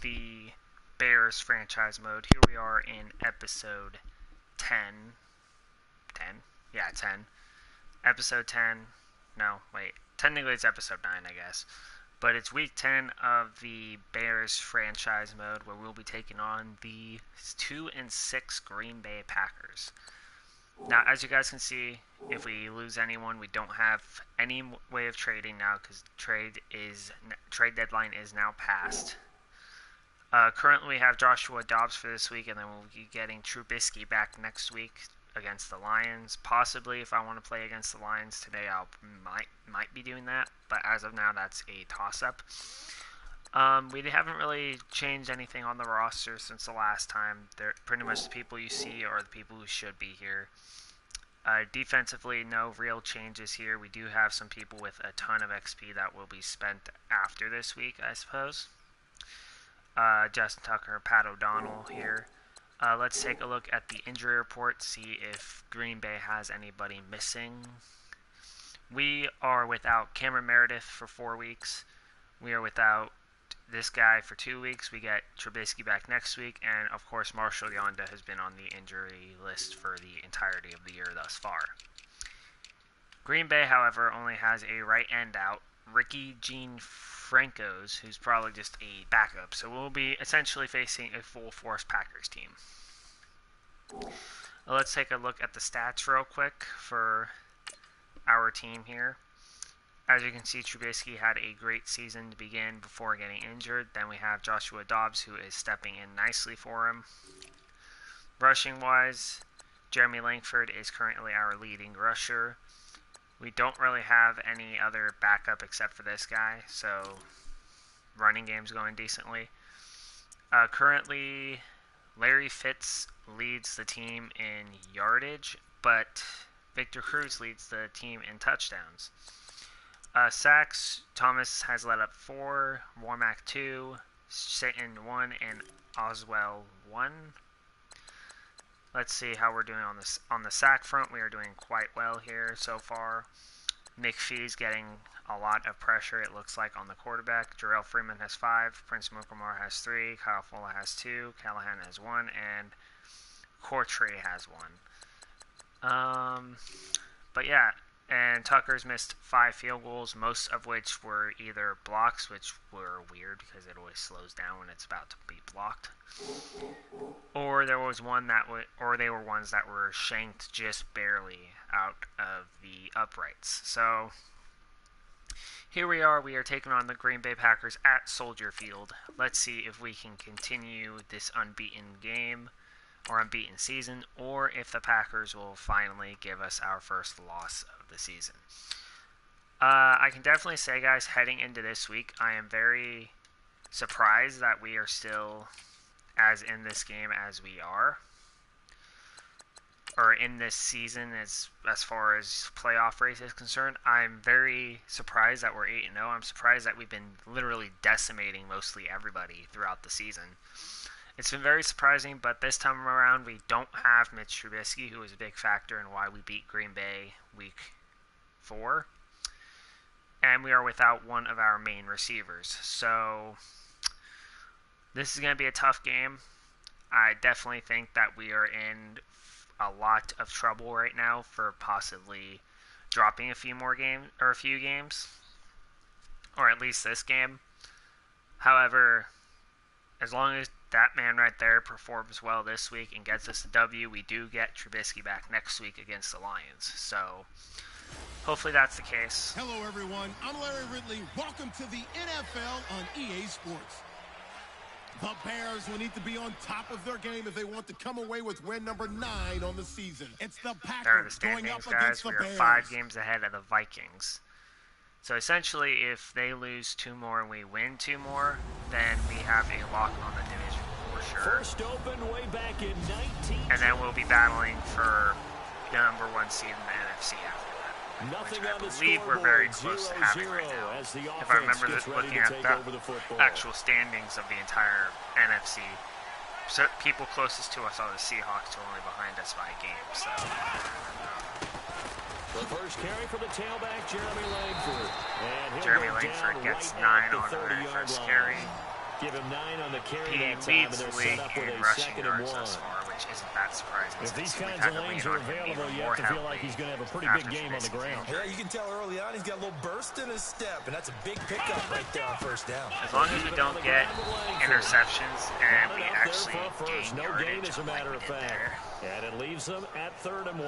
the Bears franchise mode. Here we are in episode 10. 10? Yeah, 10. Episode 10. No, wait. Technically it's episode 9, I guess. But it's week 10 of the Bears franchise mode, where we'll be taking on the 2-6 Green Bay Packers. Now, as you guys can see, if we lose anyone, we don't have any way of trading now, because trade deadline is now passed. Currently, we have Joshua Dobbs for this week, and then we'll be getting Trubisky back next week against the Lions. Possibly, if I want to play against the Lions today, I might be doing that. But as of now, that's a toss-up. We haven't really changed anything on the roster since the last time. They're pretty much the people you see are the people who should be here. Defensively, no real changes here. We do have some people with a ton of XP that will be spent after this week, I suppose. Justin Tucker, Pat O'Donnell here. Let's take a look at the injury report, see if Green Bay has anybody missing. We are without Cameron Meredith for 4 weeks. We are without this guy for 2 weeks. We get Trubisky back next week, and of course Marshall Yonda has been on the injury list for the entirety of the year thus far. Green Bay, however, only has a right end out, Ricky Jean Francos, who's probably just a backup. So we'll be essentially facing a full-force Packers team. Let's take a look at the stats real quick for our team here. As you can see, Trubisky had a great season to begin before getting injured. Then we have Joshua Dobbs, who is stepping in nicely for him. Rushing-wise, Jeremy Langford is currently our leading rusher. We don't really have any other backup except for this guy, so running game's going decently. Currently, Larry Fitz leads the team in yardage, but Victor Cruz leads the team in touchdowns. Sacks, Thomas has led up 4, Warmack 2, Satan 1, and Oswell 1. Let's see how we're doing on the sack front. We are doing quite well here so far. McPhee's getting a lot of pressure, it looks like, on the quarterback. Jarrell Freeman has 5, Prince Mukamar has 3, Kyle Fuller has 2, Callahan has 1, and Courtray has 1. But yeah, and Tucker's missed 5 field goals, most of which were either blocks, which were weird because it always slows down when it's about to be blocked, or they were ones that were shanked just barely out of the uprights. So here we are taking on the Green Bay Packers at Soldier Field. Let's see if we can continue this unbeaten game or unbeaten season, or if the Packers will finally give us our first loss of the season. I can definitely say, guys, heading into this week, I am very surprised that we are still as in this game as we are, or in this season as far as playoff race is concerned. I'm very surprised that we're 8-0. I'm surprised that we've been literally decimating mostly everybody throughout the season. It's been very surprising, but this time around we don't have Mitch Trubisky, who was a big factor in why we beat Green Bay week 4. And we are without one of our main receivers. So this is going to be a tough game. I definitely think that we are in a lot of trouble right now for possibly dropping a few games, or at least this game. However, as long as that man right there performs well this week and gets us a W, we do get Trubisky back next week against the Lions. So hopefully that's the case. Hello, everyone. I'm Larry Ridley. Welcome to the NFL on EA Sports. The Bears will need to be on top of their game if they want to come away with win number 9 on the season. It's the Packers going up against the Bears. We are 5 games ahead of the Vikings. So essentially, if they lose 2 more and we win 2 more, then we have a lock on the division for sure. First open way back in 19. And then we'll be battling for the number 1 seed in the NFC after that. Nothing which I believe we're very close to having right now. If I remember looking at the actual standings of the entire NFC, so people closest to us are the Seahawks, who are only behind us by a game. So the first carry for the tailback, Jeremy Langford. Jeremy Langford gets 9 on the very first carry. Give him 9 on the carry He that time, and leads they're the set league up with in a rushing 2nd and yards 1. thus far, which isn't that surprising. If these We've kinds had of to lanes lean are on him available, even you more have to feel like heavily he's going to have a pretty after big game on the Trubisky's ground. injury. Yeah, you can tell early on he's got a little burst in his step, and that's a big pickup right there on first down. As long as we don't get interceptions and we actually gain no gain, yardage as a like matter we of did fact. there. And it leaves them at 3rd and 1.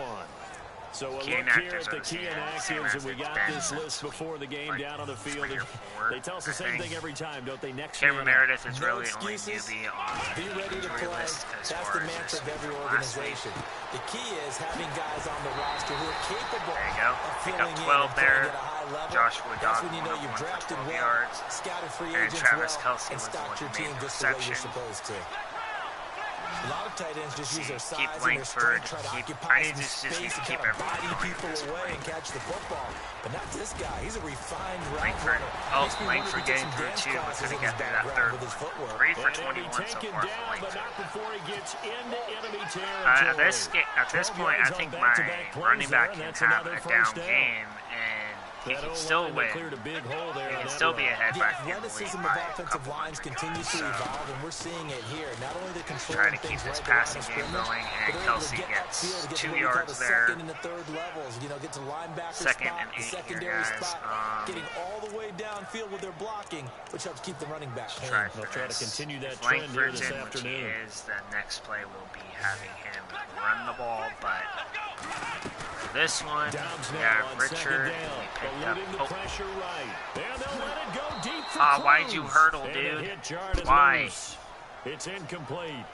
So a Key look here inactives at the are the key same inactives, and we as got Ben this list since before the game like down on the field. 3 or 4, They tell us the same thing every time, don't they? Next Cameron man up. Meredith is No really only excuses. newbie on Be the ready to injury play. list as That's far the as mantra this of every week from last week. organization. The key is having guys on the roster who are capable There you go. of Pick filling up in 12 and there. playing at a high level. Joshua That's Dobbs, when you know you've 1 for drafted 12 well, yards. scouted free And agents Travis well, Kelce and was the stocked one your who team made the just the way you're reception. supposed to. A lot of tight ends just use their size Keep and their Langford, strength, try to keep- occupy I need some to just space need to and keep kind of everyone body going at people this away point. and catch the football. But not this guy. He's a refined route Langford. runner. Oh, Makes me wonder if Langford he took getting some through dance 2, but classes couldn't in get his through that background 3rd with his one. footwork. 3 for And he'll be 21 so taken far for down, but Langford. not before he gets into enemy territory. At this point, I think my running back can have a down game, and he can still win. Cleared a big hole there He on can that still be run. ahead The by in the league athleticism by of a offensive couple lines hundred continues to yards. So evolve, and we're seeing it here. Not only the control try to and keep things this right around passing the game scrimmage, going, but and they're able to Kelce get gets upfield to get to 2 what we call yards the there. 2nd and the 3rd levels. You know, get to linebacker 2nd spot, and the 8 here, secondary guys. spot, getting all the way downfield with their blocking, which helps keep the running back Try clean. for They'll try to this. continue that If trend here Langford's this in, which he afternoon. is, the next play will be having him run the ball, but for this one, Downs we now have on Richard. 2nd We down, picked eluding the up. pressure right. And they'll let it go deep for Why'd Cruz. you hurdle, And dude? it hit Jordan Why? loose. It's incomplete.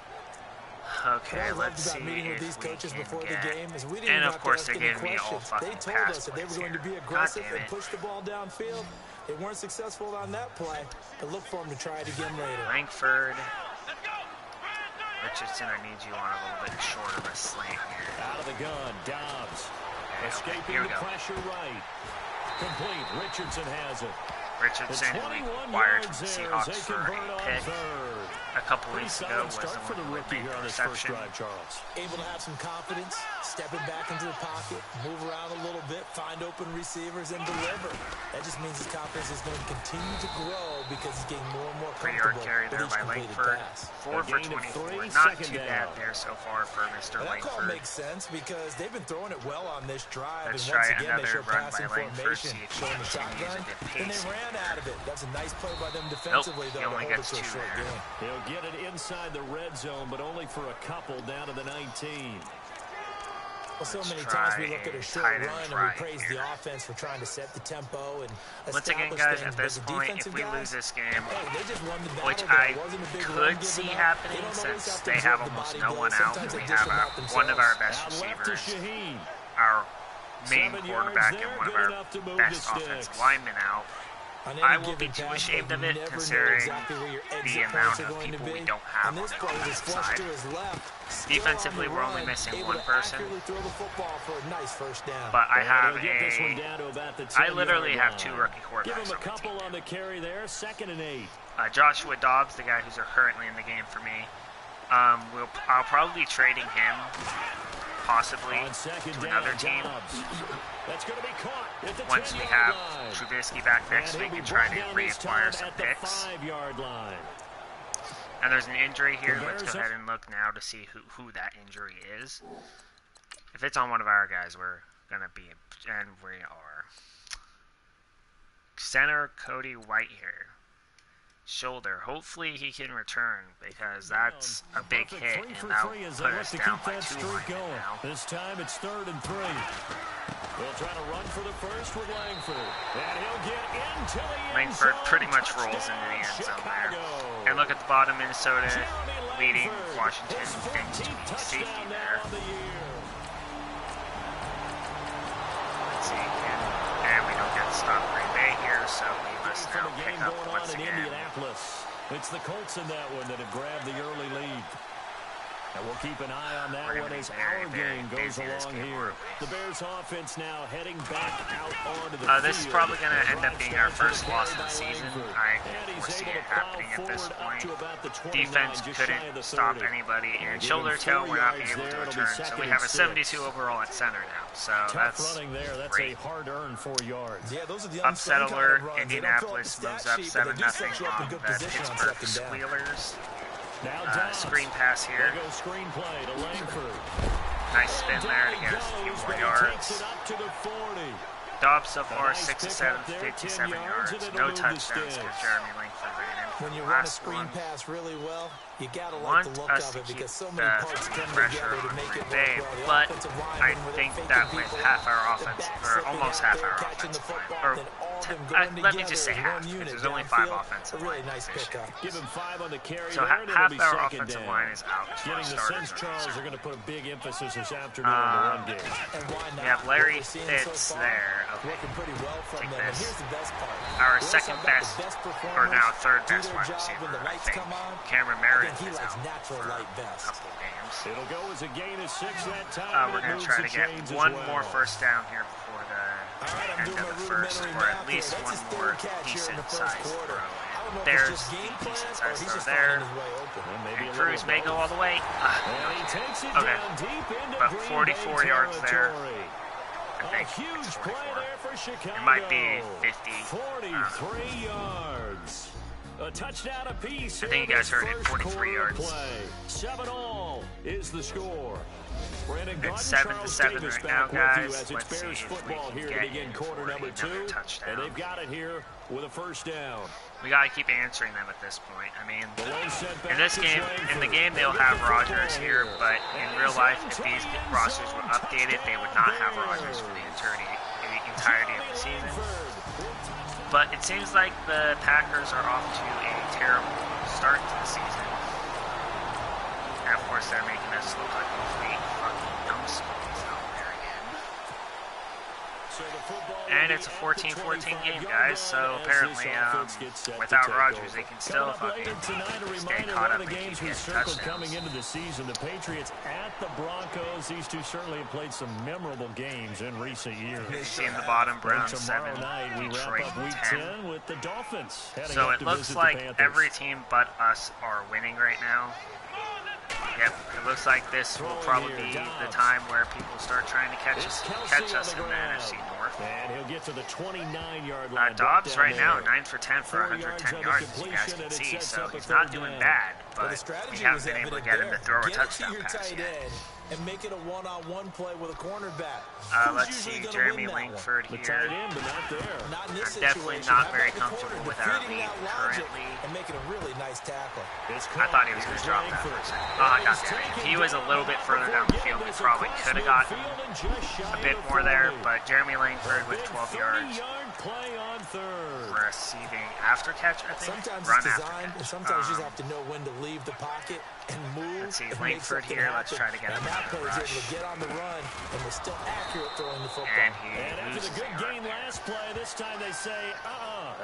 Okay, What I loved let's see about meeting with if these we coaches can before get... the game is we didn't And even of have course, to they ask any gave me all questions. fucking They told pass us that they were plays going to here. be God aggressive damn and it. push the ball downfield. They weren't successful on that play, but look for them to try it again later. Langford. Richardson, I need you on a little bit short of a slant here. Out of the gun, Dobbs. Okay, Escaping here we the go. pressure right. Complete. Richardson has it. Richardson, The who we 21 acquired from yards the there as Seahawks they for convert a on pick 3rd. a couple Pretty weeks ago, solid was the start for one the who rookie made here the on this first reception. drive, Charles. Able to have some confidence, stepping back into the pocket, move around a little bit, find open receivers, and deliver. That just means his confidence is going to continue to grow because he's getting more and more 3-yard comfortable carry with there each by completed Langford. pass. 4 A for gain of 24. 3, Not second too down. bad there so far for Mr. That call Langford. makes sense because they've been throwing it well on this drive. Let's and once try again, they another show run passing by Langford, formation, see if he showing the continues shotgun, a good and they pace ran here. out of it. That's a nice play by them defensively, Nope, he though, to only hold it gets to a 2 short there. game. He'll get it inside the red zone, but only for a couple down to the 19. Well, so Let's many try times we look at a a short tight end run and we drive praise here. the offense for trying to set the tempo and Once again, establish guys, things, at this but the point, if defensive we guys, lose this game, hey, they just won the battle. which There I wasn't a big run could given see up. happening They don't always since have to they absorb have the almost body no blow. one out, Sometimes and they we dish have them out one of our themselves. best Out left to receivers, Shaheen. our main 7 quarterback, yards and there, one of good our enough to move best the offensive sticks. linemen out. On any I won't be given too pass, ashamed but of you it, never know considering exactly where your the exit amount points are of going to people we be. don't have And on this the play was offensive flushed side. to his left. Still Defensively, on the we're only run, missing able one to person. accurately throw the football for a nice first down. But I And have he'll get this one a... down to about the I 10-yard literally have line. 2 rookie Give him quarterbacks a on my couple team. on the carry there, 2nd and 8. Joshua Dobbs, the guy who's currently in the game for me, I'll probably be trading him, possibly, On 2nd to down, another team. Dobbs. That's going to be caught at the Once we 10-yard have line. Trubisky back next And week he'll and be try brought to down this reacquire time some at the picks. 5-yard line. And there's an injury here. The Let's Bears go ahead and look now to see who that injury is. If it's on one of our guys, we're going to be, and we are. Center Cody White here. Shoulder. Hopefully he can return because that's a big hit, and that'll put us down by 2 linemen now. This time it's 3rd and 3. They'll try to run for the first with Langford. And he'll get into the end Langford zone. pretty much rolls into Touchdown, the end zone there. Chicago. And look at the bottom, Minnesota Jeremy leading Langford, Washington his thanks to 14th the safety touchdown there. now on the year. Let's see again. And we don't get to stop Green Bay here, so we must From now a pick game up going once on in again. Indianapolis. It's the Colts in that one that have grabbed the early lead. And we'll keep an eye on that one as our game goes along here. The Bears offense now heading back out onto the field. This is probably going to end up being our first loss of the season. I foresee it happening at this point. Defense couldn't stop anybody, and shoulder tail we're not being able to return. So we have a 72 overall at center now. So that's great. A hard-earned 4 yards. Yeah, those are the Upset alert, Indianapolis moves up 7-0 on the Pittsburgh Squealers. Screen pass here. Screen play to Langford. Nice spin there to get us a few more yards. Dobbs so far 6 of 7, 57 yards. No touchdowns because Jeremy Langford ran in. When you run a screen pass really well, you gotta like the look of it because so many parts come together to make it work well. But I think that with half our offense, or almost half our offensive line, or let me just say half, because there's only 5 offensive line positions. Give him 5 on the carry. So half our offensive line is out. Getting the sense Charles are going to put a big emphasis this afternoon on the run game. We have Larry Fitz there. Okay. Take this. Our second best, or now third best wide receiver, I think. Cameron Meredith is out for a couple games. It'll go as a gain of 6 that time. We're going to try to get one more first down here before the end of the first, or at least one more decent-sized throw. There's the decent-sized throw there. And Cruz may go all the way. Okay, but 44 yards there. I think it's 44. It might be 50. 43 yards. A touchdown apiece. I think you guys heard it, 43 yards. 7-all is the score. It's 7-7 right now, guys. Let's see if we can get quarter number 2, touchdown. and they've got it here with a first down. We got to keep answering them at this point. I mean, in this game, in the game, they'll have Rodgers here, but in real life, if these rosters were updated, they would not have Rodgers for the entirety of the season. But it seems like the Packers are off to a terrible start to the season. And of course, they're making us look like complete fucking numbskulls out there again. And it's a 14-14 game, guys, so apparently, without Rodgers, they can still fucking stay caught up and keep getting touchdowns. Coming into the season, the Patriots at the Broncos. These two certainly have played some memorable games in recent years. You see in the bottom, Browns 7, Detroit 10. With the Dolphins. So it looks like every team but us are winning right now. Yep, it looks like this will probably be the time where people start trying to catch us in the NFC North. And he'll get to the 29-yard line. Dobbs right now, 9 for 10 for 110 yards, as you guys can see. So he's not doing bad, but we haven't been able to get him to throw a touchdown pass yet. And make it a one-on-one play with a cornerback. Let's see, Jeremy Langford here. End, but not there. Not in this I'm definitely not very comfortable with our lead currently. And make it a really nice tackle. I thought he was going to drop that for a second. Oh, I got there. If he was a little bit further down the field, we probably could have gotten a bit more there. But Jeremy Langford with 12 yards. Receiving after catch, I think. Sometimes Run it's designed, after and catch. sometimes you just have to know when to leave the pocket and move. Let's see, Langford here. Let's try to get him that in the player is rush. able to get on the run and was still accurate throwing the football. And And he after loses the good the game last play, this time they say,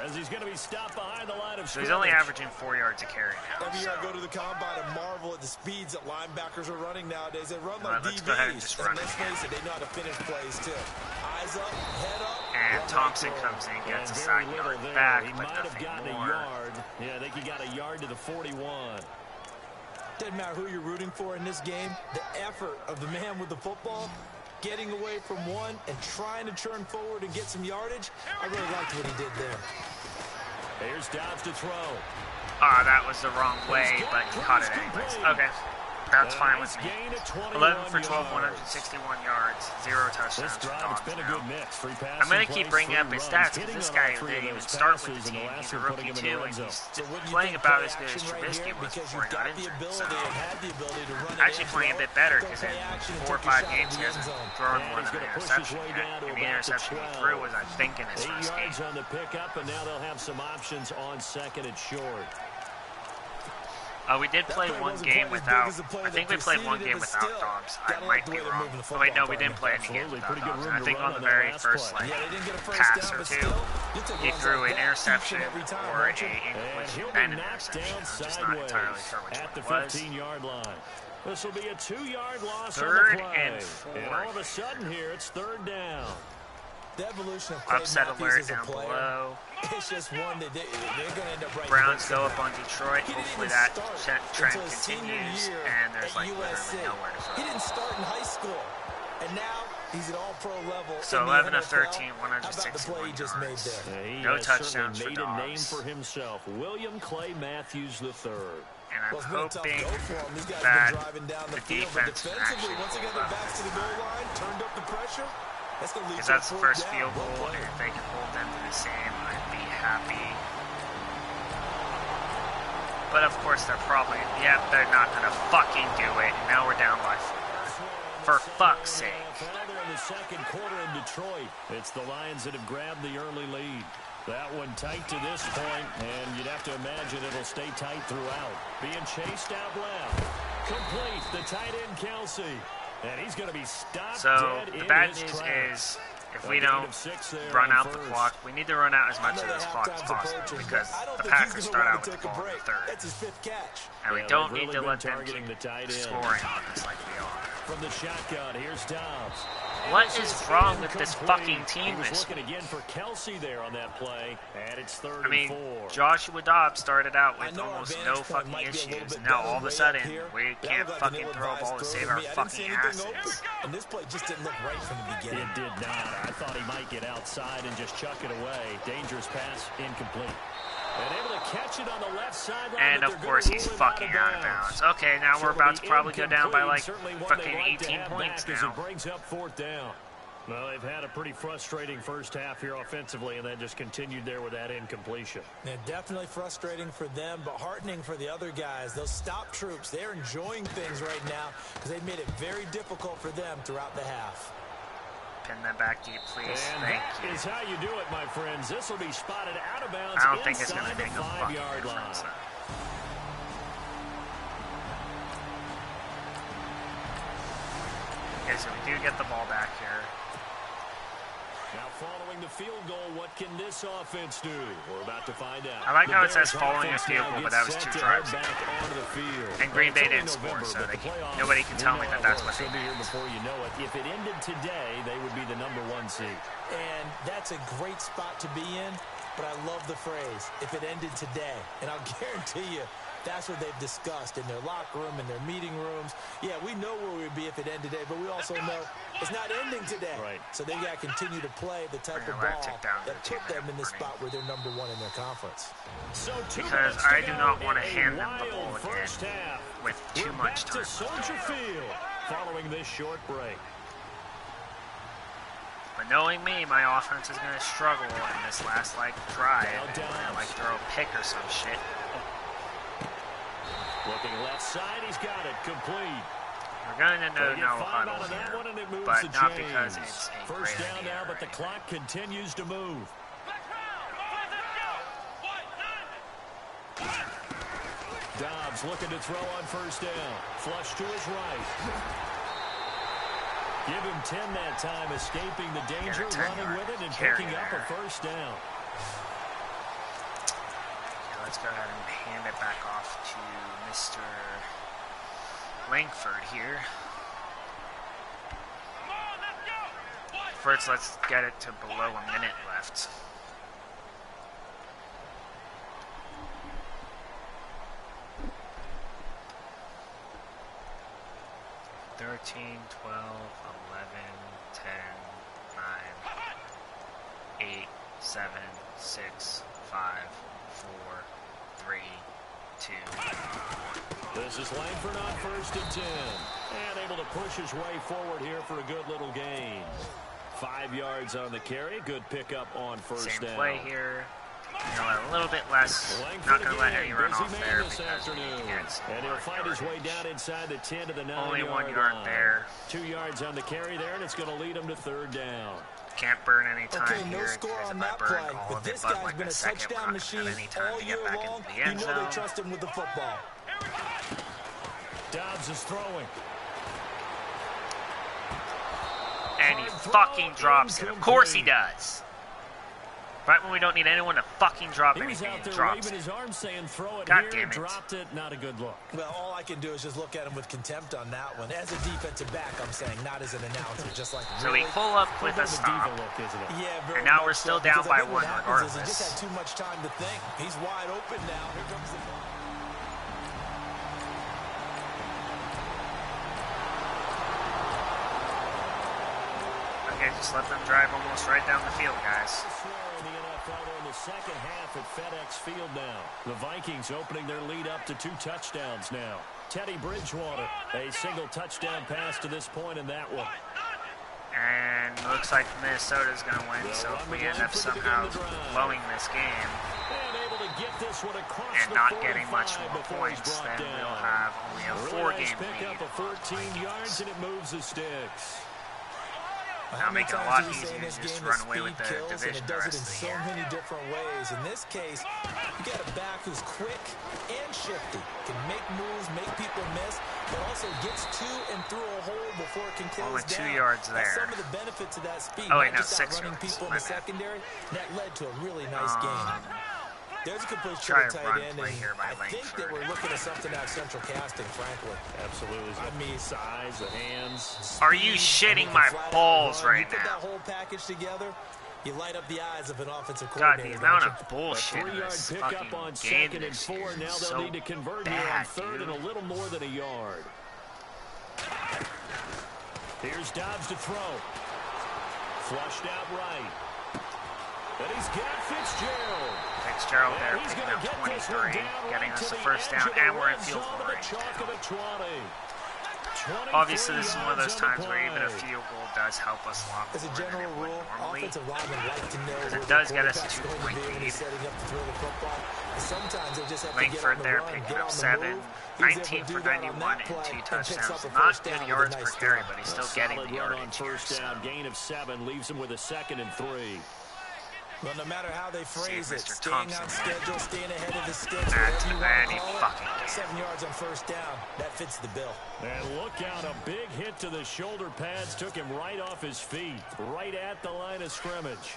as he's going to be stopped behind the line of So scrimmage. he's only averaging 4 yards a carry now. Every year I go to the combine and marvel at the speeds that linebackers are running nowadays. They run like Let's DBs. go ahead and just run let's it. face it, they know how to finish plays too. Eyes up, head up. And Thompson comes in, gets a side yard back, He but might have nothing gotten more. a yard. Yeah, I think he got a yard to the 41. Doesn't matter who you're rooting for in this game. The effort of the man with the football, getting away from one and trying to turn forward and get some yardage. I really liked what he did there. Here's Dobbs to throw. That was the wrong way, but he caught it anyways. Okay. That's fine with me. 11 for 12, 161 yards, 0 touchdowns for Dobbs now. I'm going to keep bringing up his stats because this guy didn't even start with the team. He's a rookie too, and he's playing about as good as Trubisky was before he got injured. So, actually playing a bit better because in 4 or 5 games he hasn't thrown more than an interception yet. And the interception he threw was, I think, in his first game. On the pickup, and now they'll have some options on second and short. We did play one game without, I think we played one game without Dobbs. I might be wrong. Oh, wait, no, we didn't play any games without Dobbs. And I think on the very first, pass or two, he threw an interception or a incomplete and an interception. I'm just not entirely sure which one it was. 15-yard line. This will be a 2-yard loss on Third the play. and 4. And all of a sudden here, it's third down. The evolution of Clay Upset Matthews alert as a down player, below. it's just one that they're going to end up writing Browns books go up about. on Detroit. He didn't Hopefully even that start trend until his senior continues, year and there's at like USC. literally nowhere to throw. He didn't start in high school, and now he's at all-pro level. So in the 11 of 13, NFL. How about the 161 play he just made yards. there? He No has touchdowns certainly for made a name Dobbs. for himself. William Clay Matthews III. And I'm Well, it's been a tough hoping go for him. These guys that have been driving down the the field, but defense defensively, actually once again, pull they're up back to the this goal time. line, turned up the pressure. That's going to lead Because to that's a the fourth first down. field Well goal, and played. if they can hold them to the same, I'd be happy. But of course, they're probably, they're not going to fucking do it. And now we're down by 4. For fuck's sake. They're in the second quarter in Detroit. It's the Lions that have grabbed the early lead. That one tight to this point, and you'd have to imagine it'll stay tight throughout. Being chased out left. Complete. The tight end, Kelsey. And he's going to be stopped So dead the in bad his news tracks. is, if A we gain don't of 6 there run on out the first. clock, we need to run out as I much know of that this clock as halftime's possible approaching, because but I don't the think he's Packers gonna start wanna out with the take a ball in the break. third. That's his 5th catch. And we Yeah, don't they've need really to let been them targeting keep the tight end. scoring on us like we are. From the shotgun, here's Dobbs. What This is wrong with this incomplete. fucking team He was this looking week? again for Kelsey there on that play, and it's third I mean, and 4. Joshua Dobbs started out I with know our almost vantage no point fucking might be a little issues, bit and now better all of a way sudden up here, we but I can't look like fucking an throw a ball to ill-advised save throw our to me. I didn't see fucking anything open, asses. and this play just didn't look right from the beginning. It did not. I thought he might get outside and just chuck it away. Dangerous pass, incomplete. And able to catch it on the left sideline. And but of they're course gonna he's rule him fucking out of bounds. Okay, now So we're it'll about be to probably go down by incomplete. like Certainly one fucking they'd like to 18 have points back as now. it brings up fourth down. Well, they've had a pretty frustrating first half here offensively, and then just continued there with that incompletion. Yeah, definitely frustrating for them, but heartening for the other guys. Those stop troops, they're enjoying things right now because they've made it very difficult for them throughout the half. Pin them back deep, please. And Thank that you. is how you do it, my friends. This will be spotted out of bounds I don't think it's going inside to make the a fucking 5-yard difference. line. Okay, so we do get the ball back here. Now following the field goal, what can this offense do? We're about to find out. I like The how it says Bears following a offense field now goal, but gets that was set 2 to drives head ago. back onto the field. And Green Bay It's only didn't score, November, so but they the can, playoffs, nobody can tell we me know that how that's it what works. they They'll be here meant. before you know it. If it ended today, they would be the number 1 seed. And that's a great spot to be in, but I love the phrase, if it ended today. And I'll guarantee you, that's what they've discussed in their locker room, in their meeting rooms. Yeah, we know where we'd be if it ended today, but we also know it's not ending today. Right. So they got to continue to play the type of We're gonna ball tick down to that the put them in the warning. spot where they're number 1 in their conference. So 2 Because minutes to I do go not want to in a hand them the wild ball again first half. with too We're much back time. to Soldier Field following this short break. But knowing me, my offense is going to struggle in this last drive. Now We're going to Dobbs. throw a pick or some shit. Looking left side, he's got it complete. We're going to They get no 5 huddle out of that here, one, and it moves but the not chains. because it's a First great down idea now, or but the anything. clock continues to move. Dobbs looking to throw on first down. Flush to his right. Give him 10 that time, escaping the danger, Yeah, 10 running yard with it, and carry picking up there. a first down. Okay, let's go ahead and hand it back off to Mr. Langford here. First, let's get it to below a minute left. $13, 12, 11, 10, 9, 8, 7, 6, 5, 4, 3, 2. This is Langford on first and 10. And able to push his way forward here for a good little gain. 5 yards on the carry. Good pickup on first Same down. play here. You know, a little bit less. Langford Not going to let again, any run busy off man there this because we afternoon. get some And he'll more find his way yardage. down inside the 10 to the 9 Only yard 1 yard line. there. 2 yards on the carry there, and it's going to lead him to third down. Can't burn any time Okay, no here. score because on if I that burn play, all but of it, this but guy's like been a second, we're touchdown not gonna machine have any time all to year get back long. into the You end know zone. they trust him with the football. Dobbs is throwing. And he Hard throw, fucking drops it. Of course he incomplete. does. Right when we don't need anyone to fucking drop He was anything, out he there drops waving it. his arm saying throw it God here, damn it. dropped it, not a good look. Well, all I can do is just look at him with contempt on that one. As a defensive back, I'm saying, not as an announcer. Just like, So really? we pull up with a Diva stop. look, isn't it? Yeah, very And now much we're still so, down because by I think one what happens is he regardless. just had too much time to think. He's wide open now. Here comes the ball. Okay, just let them drive almost right down the field, guys. In the NFL in the second half at FedEx Field now. The Vikings opening their lead up to 2 touchdowns now. Teddy Bridgewater, a single touchdown pass to this point in that one. And looks like Minnesota's going to win, so if we end up somehow blowing this game And able to get this one across and the not getting 45 much more before he's points, brought then down. we'll have only a Really nice 4-game pick lead. up of 14 yards, and it moves the sticks. Now make it a lot easier to just run away with the kills, and division it the does it rest in of the so year. many different ways. In this case, you got a back who's quick and shifty, can make moves, make people miss, but also gets to and through a hole before it can close Only 2 down. yards That's there. some of the benefits of that speed. Oh, wait, not no, just 6 outrunning yards. people in My the bad. secondary. That led to a really nice game. There's a complete Try shot a tight run end, play and here by I think that Langford. we're looking at something out of central casting, frankly. Absolutely. I mean, Size, the hands. Are you shitting my flat out balls run. right You put now? that whole package together, you light up the eyes of an offensive God, coordinator. the amount don't of A bullshit in 3-yard this pickup fucking on game 2nd and this 4. year Now is they'll so need to convert here on bad, 3rd dude. and a little more than a yard. Here's Dobbs to throw. Flushed out right. And he's got Fitzgerald. Fitzgerald there And he's picking gonna up get this one 23, down getting right us to the the first edge down, of the and we're in red field zone goal of the range chalk now. of the 20. Obviously, this is 23 one of those yards on the times where even a play. field goal does help us a lot As a more than general it would rule, normally. offensive linemen like to know Because where it the does get us a quarterback's going to 2-point be when he's lead. setting up to throw the football. And sometimes they just have to get on Langford the there run, picking get up on the 7, move. He was able 19 to for do that on 91 that and play 2 and picks touchdowns. up a Not first good down with a yards nice per carry, stop. but he's A still getting solid the run on yardage here. first down, gain of 7, leaves him with a 2nd and 3. Well, no matter how they phrase it, Mr. staying Thompson on here. schedule, staying ahead of the sticks, And whatever you want he to call fucking it, did. 7 yards on first down, that fits the bill. And look out, a big hit to the shoulder pads took him right off his feet, right at the line of scrimmage.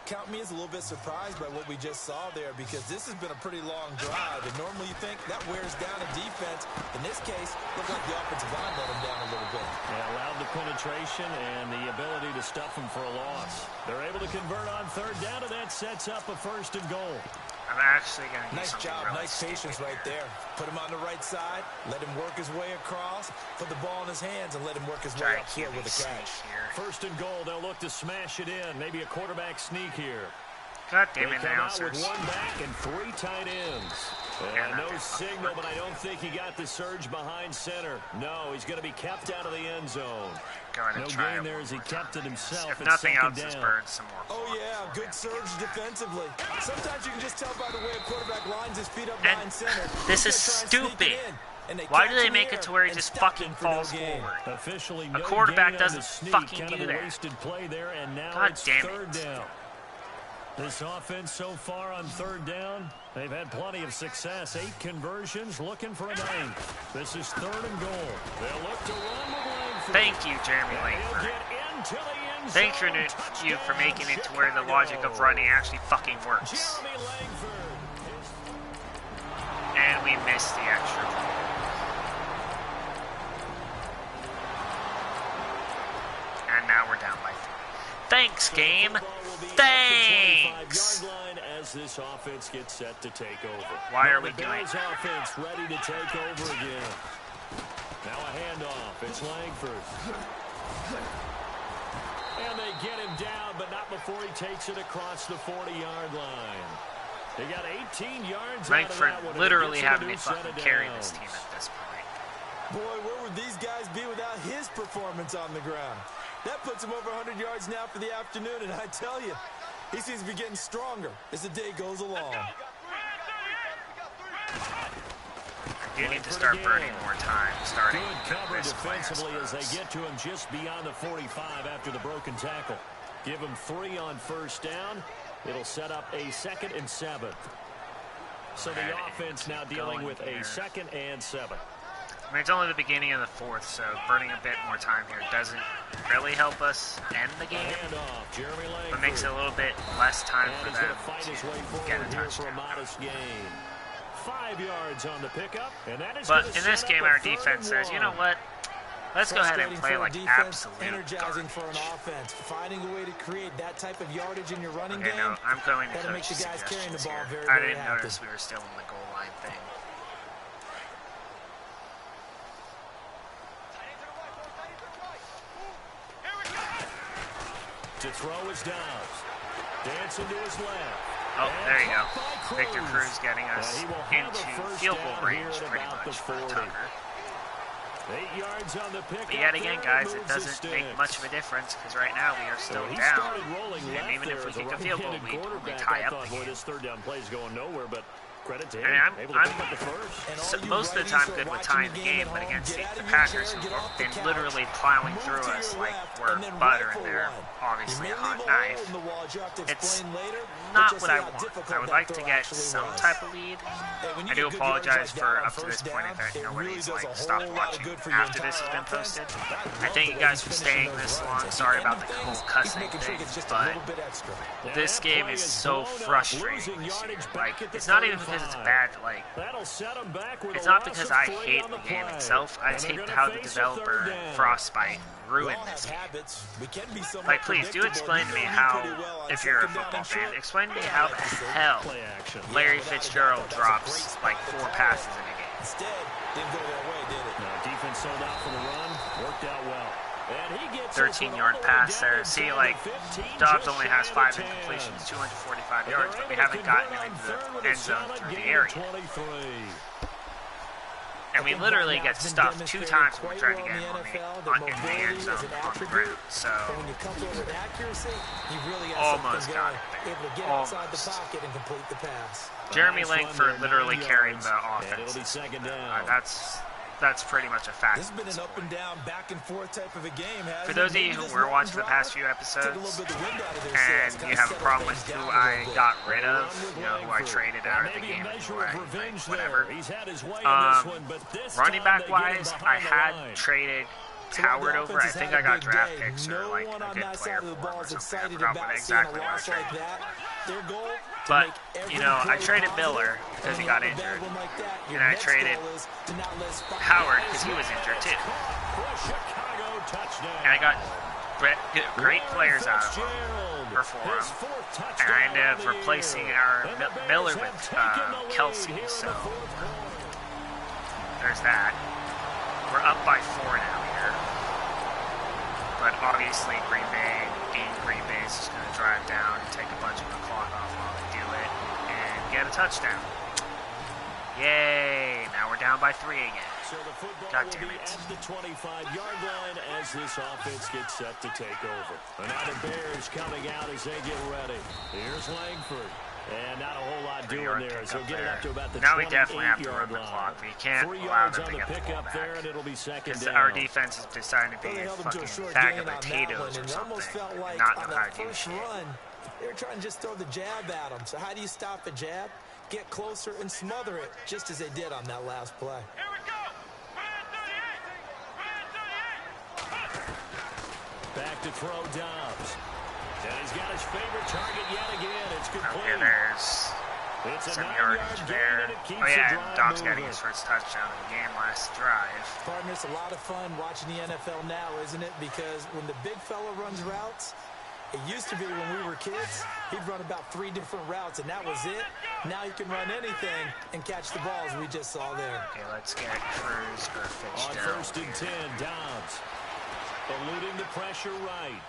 Count me as a little bit surprised by what we just saw there, because this has been a pretty long drive, and normally you think that wears down a defense. In this case, looked like the offensive line let him down a little bit. They allowed the penetration and the ability to stuff him for a loss. They're able to convert on 3rd down, and that sets up a 1st and goal. I'm actually going to do Nice something job, really nice patience stupid right there. Put him on the right side, let him work his way across, put the ball in his hands, and let him work his way Try upfield with a QB catch. sneak here. 1st and goal, they'll look to smash it in. Maybe a quarterback sneak here. God They damn it, come out with announcers. 1 back and 3 tight ends. Yeah, No that signal, but I don't think he got the surge behind center. No, he's going to be kept out of the end zone. Going No to try gain it there one as he more kept time, it I guess. himself. If It's nothing 2nd else, this down. birds some more. Oh, blocks yeah, for good him to surge get back. defensively. Sometimes you can just tell by the way a quarterback lines his feet up And behind center. this He's is gonna try and sneak stupid. it in, and they Why do catch they him make it here to where he and just stop fucking him for no falls gain. forward? Officially, A no quarterback gain on the doesn't sneak. fucking Kind do of a that. wasted play there, and now God it's damn 3rd it. down. This offense so far on 3rd down, they've had plenty of success. 8 conversions, looking for a 9th. This is 3rd and goal. They'll look to run with Langford. Thank you, Jeremy He'll Langford. get into the end Thanks for zone. you for Touchdown, making it to where the Chicago. logic of running actually fucking works. Jeremy Langford. And we missed the extra point. And now we're down by 3. Thanks, game. Thanks. Yard line as this offense gets set to take over. Why Now are we the doing Bears that? offense ready to take over again. Now a handoff. It's Langford. And they get him down, but not before he takes it across the 40-yard line. They got 18 yards Langford out of that one. literally And it gets having him to a new fucking set of carry downs. this team at this point. Boy, where would these guys be without his performance on the ground? That puts him over 100 yards now for the afternoon, and I tell you, he seems to be getting stronger as the day goes along. You need to start burning more time starting Good cover this play, I defensively as they suppose. get to him just beyond the 45 after the broken tackle. Give him 3 on first down. It'll set up a 2nd and 7. So the And offense now keep dealing going with here. a 2nd and 7. I mean, it's only the beginning of the fourth, so burning a bit more time here doesn't really help us end the game, but makes it a little bit less time for them to get a touchdown. 5 yards on the pickup, and that is but in this game, our defense says, you know what? Let's go ahead and play like absolute energizing garbage. for an offense. Finding a way to create that type of yardage in your running game. No, I'm going to that'll make the guys carrying the ball very, I very didn't happy. notice we were still in the goal line thing. To throw is Dobbs. Dancing to his left. Oh, there you go. Victor Cruz getting us into field goal range pretty much for Tucker. 8 yards on the pick. But yet again, guys, it doesn't make much of a difference because right now we are still down. And even if we kick a field goal, we tie up the game. This third down play is going nowhere, but credit to him. And able to pick up the first. Most of the time good with tying the game, but against the Packers, who have been literally plowing through us like we're butter in their obviously a hot knife, it's not what I want. I would like to get some type of lead. I do apologize for up to this point if nobody's like stopped watching after this has been posted. I thank you guys for staying this long. Sorry about the whole cussing thing, but this game is so frustrating this year. Like, it's not even because it's bad, like, it's not because I hate the game itself. I just hate how the developer, Frostbite, ruined this game. Like, please, do explain to me how, if you're a football fan, explain to me how the hell Larry Fitzgerald drops, like, 4 passes in a game. Instead, didn't go their way, did it? No, defense sold out for the run. Worked out well. 13-yard pass there. See, like, Dobbs only has 5 incompletions, 245 yards, but we haven't gotten him into the end zone through the area. And we literally get stuffed 2 times when we try to get him in the end zone on the ground. So, almost got it. Almost. Jeremy Langford literally carried the offense. That's pretty much a fact. This has been an up and down, back and forth type of a game. For those of you who were watching the past few episodes and you have a problem with who I got rid of, you know, who I traded out of the game, whatever. Running back wise, I had traded Howard over. I think I got draft picks or like a good player for him or something. I forgot what exactly what I traded. But, you know, I traded Miller because he got injured. And I traded Howard because he was injured too. And I got great players out of him, or for him. And I ended up replacing our Miller with Kelsey. So, there's that. We're up by 4 now here. But obviously Green Bay is just going to drive down and take a bunch of the clock off while they do it and get a touchdown. Yay! Now we're down by 3 again. So the football God will damn be it. at the 25-yard line as this offense gets set to take over. And now the Bears coming out as they get ready. Here's Langford. And not a whole lot doing there. So get it up to about the 28-yard line. Now we definitely have to run the clock. We can't allow them to get the ball there, and back. it'll be second Because down. our defense is deciding to be a fucking bag of potatoes or something. And not know how to do shit. They were trying to just throw the jab at him. So how do you stop a jab? Get closer and smother it, just as they did on that last play. Back to throw Dobbs. And he's got his favorite target yet again. It's complete. Okay, there's some yardage there. Oh yeah, and Dobbs getting his first touchdown of the game last drive. Partner, it's a lot of fun watching the NFL now, isn't it? Because when the big fella runs routes, it used to be when we were kids, he'd run about 3 different routes, and that was it. Now he can run anything and catch the balls we just saw there. Okay, let's get Cruz or On Fitzgerald. 1st and 10, Dobbs eluding the pressure right.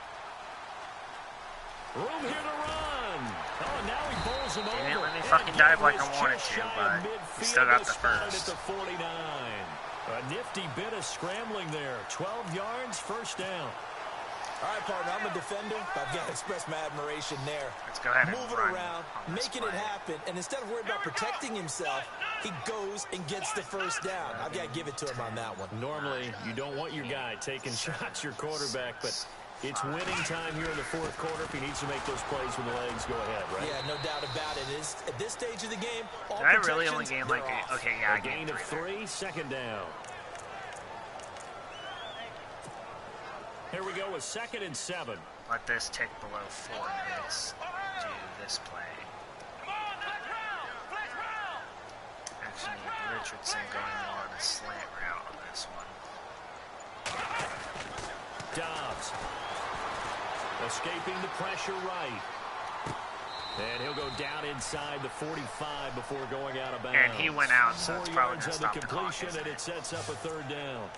Room here to run. Oh, and now he bowls him over. He didn't let me fucking dive like I wanted to, but he still got the first. At the 49. A nifty bit of scrambling there. 12 yards, first down. All right, partner, I'm a defender, but I've got to express my admiration there. Let's go ahead and Moving run around, on this making it play. happen, and instead of worrying about protecting himself, he goes and gets the first down. I've got to give it to him on that one. Normally, you don't want your guy taking shots, your quarterback, but it's winning time here in the 4th quarter if he needs to make those plays when the legs go ahead, right? Yeah, no doubt about it. At this stage of the game, all Did I really only protections, gain like they're off. Okay, yeah, I A gain gained of 3 there. 3, second down. Here we go with 2nd and 7. Let this tick below 4 minutes. Do this play. Actually, Richardson going more on a slant route on this one. Dobbs. Escaping the pressure right. And he'll go down inside the 45 before going out of bounds. And he went out, so 4 it's probably yards going to on stop the the clock, completion, and it sets up a 3rd down.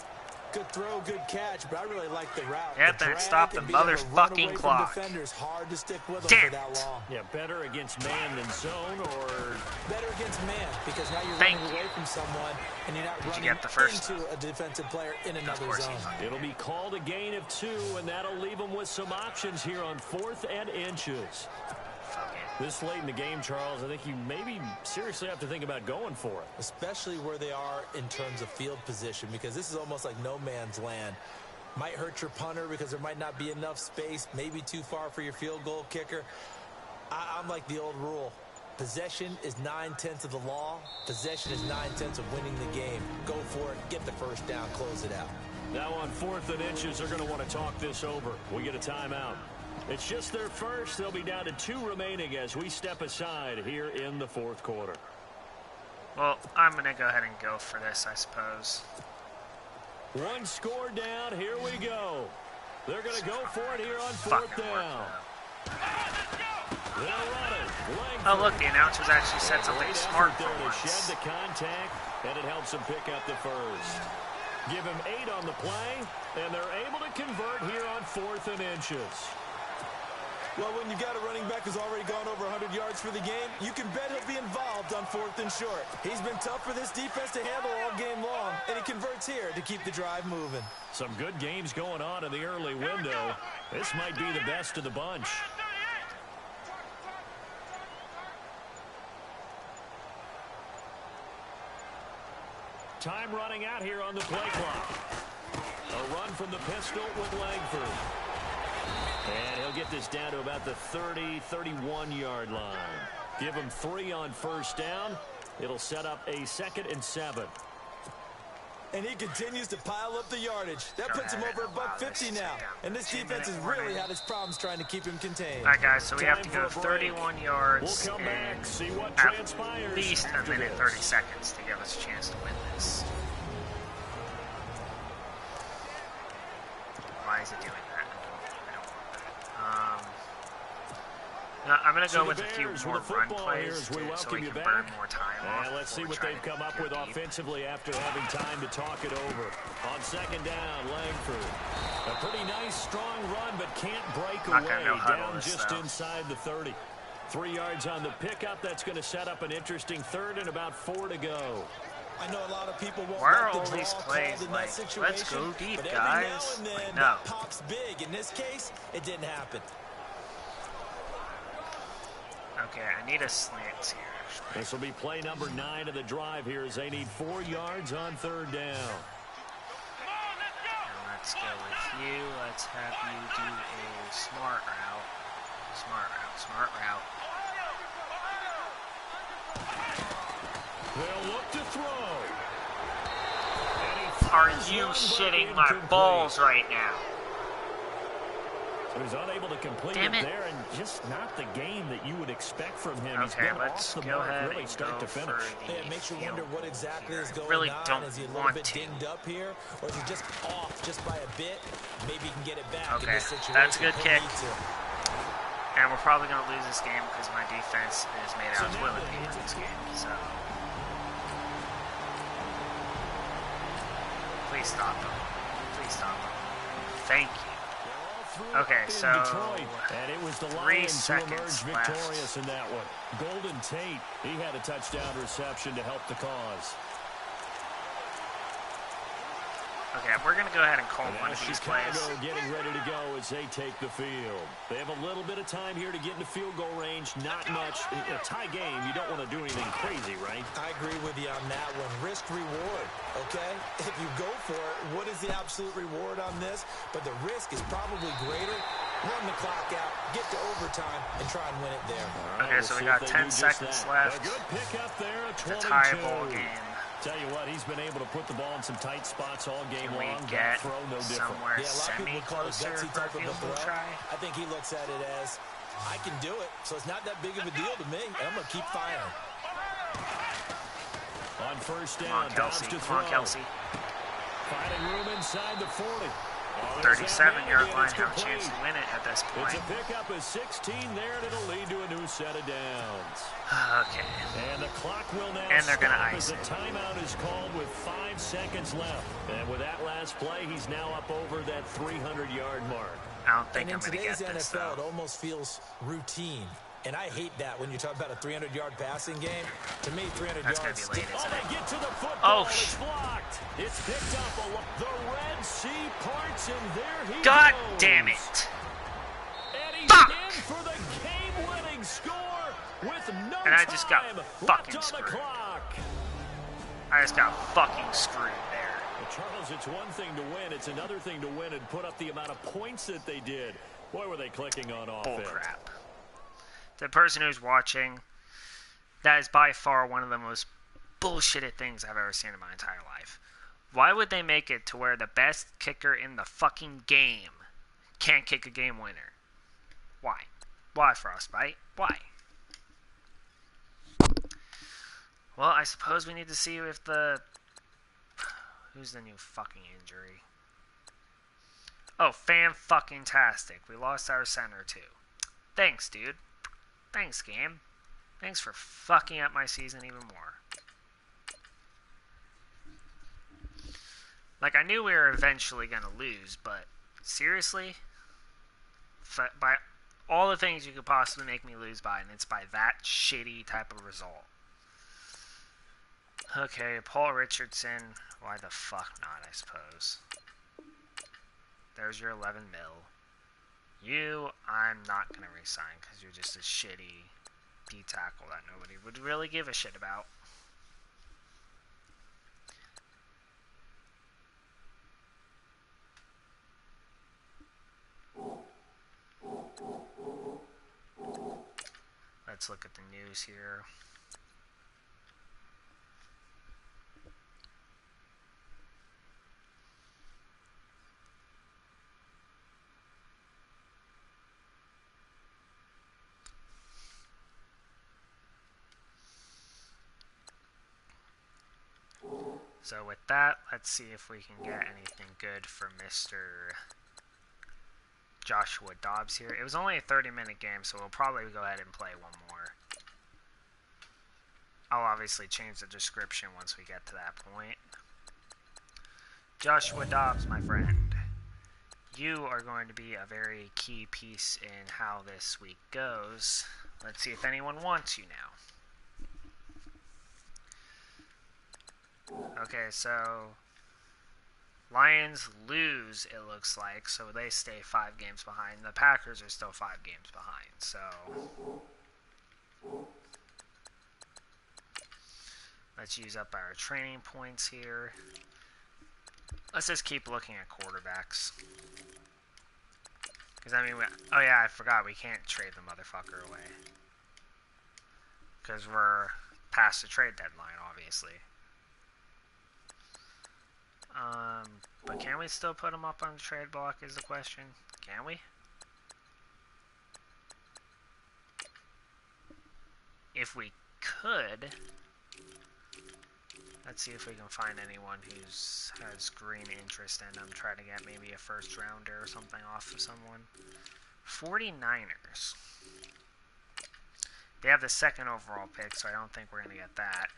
Good throw, good catch, but I really like the route. Yep, the then it stopped the motherfucking clock. Defenders, hard to stick with them Damn for that it. long. Yeah, better against man than zone, or better against man, because now you're Thank running you. away from someone and you're not Did you running get the first into a defensive player in another course zone. he it'll be called a gain of 2, and that'll leave them with some options here on 4th and inches. This late in the game, Charles, I think you maybe seriously have to think about going for it. Especially where they are in terms of field position, because this is almost like no man's land. Might hurt your punter because there might not be enough space, maybe too far for your field goal kicker. I'm like the old rule. Possession is 9/10 of the law. Possession is 9/10 of winning the game. Go for it, get the first down, close it out. Now on 4th and inches, they're going to want to talk this over. We get a timeout. It's just their first. They'll be down to 2 remaining as we step aside here in the 4th quarter. Well, I'm going to go ahead and go for this, I suppose. 1 score down. Here we go. They're going to go for it here on 4th Fucking down. They'll run it. Oh, look, the announcers actually said something Great smart effort for there to once. shed the contact, and it helps them pick up the first. Give him 8 on the play, and they're able to convert here on 4th and inches. Well, when you got a running back who's already gone over 100 yards for the game, you can bet he'll be involved on 4th and short. He's been tough for this defense to handle all game long, and he converts here to keep the drive moving. Some good games going on in the early window. This might be the best of the bunch. Time running out here on the play clock. A run from the pistol with Langford. And he'll get this down to about the 30, 31-yard line. Give him 3 on first down. It'll set up a 2nd and 7. And he continues to pile up the yardage. That puts him over $150 now. And this defense has really had its problems trying to keep him contained. All right, guys, so we have to go 31 yards We'll come back, see what in transpires at least a minute, 30 seconds to give us a chance to win this. Why is it doing that? I don't want that. No, I'm going to go with a few more run plays so we can burn more time off. And let's see what they've come up with offensively after having time to talk it over. On 2nd down, Langford. A pretty nice, strong run, but can't break away. Down just inside the 30. 3 yards on the pickup. That's going to set up an interesting 3rd and about 4 to go. I know a lot of people won't Where are like all the these draw plays? called in Like, that situation, let's go deep, but guys. every now and then, Like, no. that pops big. In this case, it didn't happen. Okay, I need a slant here. This will be play number 9 of the drive here as they need 4 yards on 3rd down. Now let's go with you. Let's have you do a smart route. Smart route, smart route. They'll look to throw. Are you shitting my balls right now? So he's unable to complete it there, and just not the game that you would expect from him. Okay, he's been let's off the go mark ahead really and start go to finish. for Yeah, it makes you wonder what exactly is going really on. don't Is he a little want bit to. dinged up here, or is he just off just by a bit? Maybe he can get it back in Okay, this situation. that's a good He'll kick. need to. And we're probably going to lose this game because my defense is made out of toilet paper in this game. So please stop them. Please stop them. Thank you. Okay, so And it was the 3 Lions who emerged seconds victorious left. in that one. Golden Tate, he had a touchdown reception to help the cause. Okay, we're going to go ahead and call And one now of these Chicago plays. getting ready to go as they take the field. They have a little bit of time here to get into field goal range. Not much. In a tie game, you don't want to do anything crazy, right? I agree with you on that one. Risk reward, okay? If you go for it, what is the absolute reward on this? But the risk is probably greater. Run the clock out, get to overtime, and try and win it there. Okay, so we got 10 seconds left A good pick up there, a to 22. tie a ball game. Tell you what, he's been able to put the ball in some tight spots all game Can we long. get throw no different. somewhere Yeah, a lot of people would call it semi-closer gutsy for a type of a field goal throw. try? I think he looks at it as, I can do it, so it's not that big of a deal to me. I'm going to keep firing. On first Come down, on, Kelsey. Dobbs to Come on, throw. Kelsey. Finding room inside the 40. 37-yard line, have a chance to win it at this point. It's a pickup of 16 there, and it'll lead to a new set of downs. Okay. And the clock will now And they're gonna stop ice as the it. timeout is called with 5 seconds left. And with that last play, he's now up over that 300-yard mark. I don't think And I'm in going to get today's this, NFL, it though. almost feels routine. And I hate that when you talk about a 300-yard passing game. To me, 300 That's going yards. to be late, isn't They it? get to the football. Oh, It's blocked. It's picked up. The Red Sea parts, and there he God goes. damn it. And he's Fuck. in for the game-winning score with no And I just got time fucking left on screwed. the clock. I just got fucking screwed there. Well, Charles, it's one thing to win. It's another thing to win and put up the amount of points that they did. Boy, were they clicking on offense. Bullcrap. The person who's watching, that is by far one of the most bullshitted things I've ever seen in my entire life. Why would they make it to where the best kicker in the fucking game can't kick a game winner? Why? Why, Frostbite? Why? Well, I suppose we need to see if the... Who's the new fucking injury? Oh, fan-fucking-tastic. We lost our center, too. Thanks, dude. Thanks, game. Thanks for fucking up my season even more. Like, I knew we were eventually going to lose, but seriously? By all the things you could possibly make me lose by, and it's by that shitty type of result. Okay, Paul Richardson. Why the fuck not, I suppose. There's your 11 mil. You, I'm not going to resign because you're just a shitty D-tackle that nobody would really give a shit about. Let's look at the news here. So with that, let's see if we can get anything good for Mr. Joshua Dobbs here. It was only a 30-minute game, so we'll probably go ahead and play one more. I'll obviously change the description once we get to that point. Joshua Dobbs, my friend. You are going to be a very key piece in how this week goes. Let's see if anyone wants you now. Okay, so Lions lose, it looks like, so they stay 5 games behind. The Packers are still 5 games behind, so let's use up our training points here. Let's just keep looking at quarterbacks. Because, I mean, oh yeah, I forgot, we can't trade the motherfucker away. Because we're past the trade deadline, obviously. But can we still put him up on the trade block is the question. Can we? If we could, let's see if we can find anyone who's has green interest in them. Try to get maybe a first rounder or something off of someone. 49ers. They have the 2nd overall pick, so I don't think we're going to get that.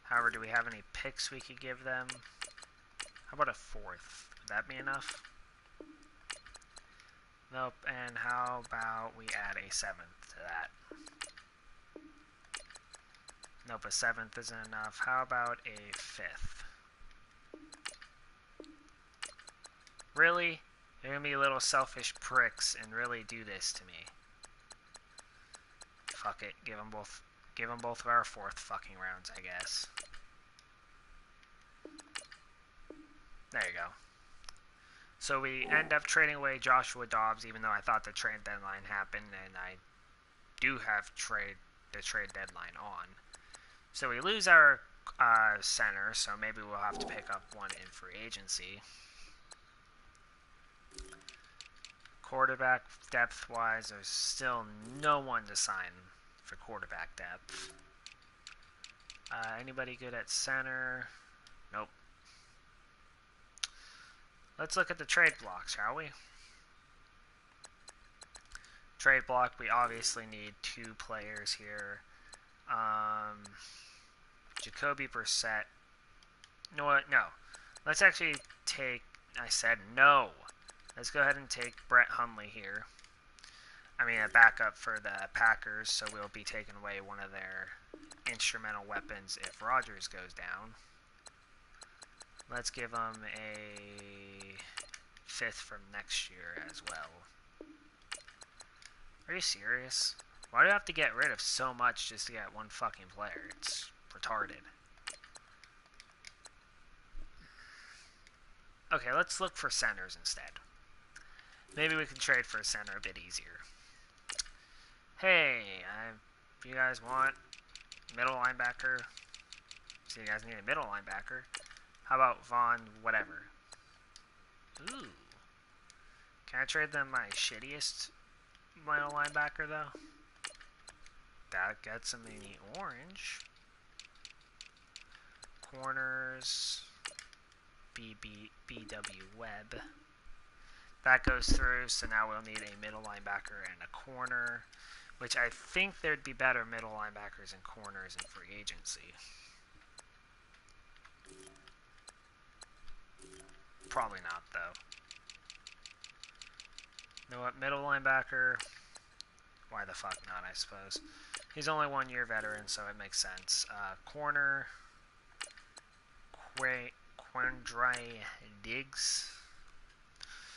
However, do we have any picks we could give them? How about a 4th? Would that be enough? Nope. And how about we add a 7th to that? Nope, a 7th isn't enough. How about a 5th? Really? You're gonna be little selfish pricks and really do this to me. Fuck it. Give them both of our 4th fucking rounds, I guess. There you go. So we end up trading away Joshua Dobbs, even though I thought the trade deadline happened, and I do have the trade deadline on. So we lose our center, so maybe we'll have to pick up one in free agency. Quarterback depth-wise, there's still no one to sign for quarterback depth. Anybody good at center? Nope. Let's look at the trade block, shall we? Trade block, we obviously need 2 players here. Jacoby Brissett. No, no. Let's actually take... I said no. Let's go ahead and take Brett Hundley here. I mean, a backup for the Packers, so we'll be taking away one of their instrumental weapons if Rodgers goes down. Let's give them a 5th from next year as well. Are you serious? Why do I have to get rid of so much just to get one fucking player? It's retarded. Okay, let's look for centers instead. Maybe we can trade for a center a bit easier. Hey, if you guys want middle linebacker, so you guys need a middle linebacker, how about Vaughn whatever? Ooh. Can I trade them my shittiest middle linebacker, though? That gets them in the orange. Corners, BW Webb. That goes through, so now we'll need a middle linebacker and a corner, which I think there'd be better middle linebackers and corners in free agency. Probably not, though. You know what, middle linebacker, why the fuck not, I suppose. He's only 1-year veteran, so it makes sense. Corner, Quandre Diggs.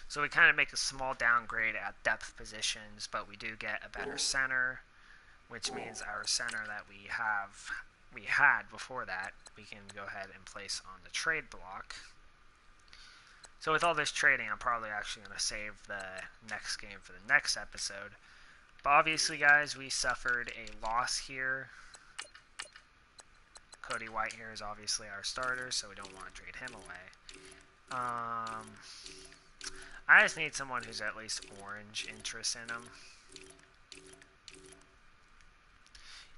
So we kind of make a small downgrade at depth positions, but we do get a better center, which means our center that we had before that, we can go ahead and place on the trade block. So with all this trading, I'm probably actually going to save the next game for the next episode. But obviously, guys, we suffered a loss here. Cody White here is obviously our starter, so we don't want to trade him away. I just need someone who's at least orange interest in him.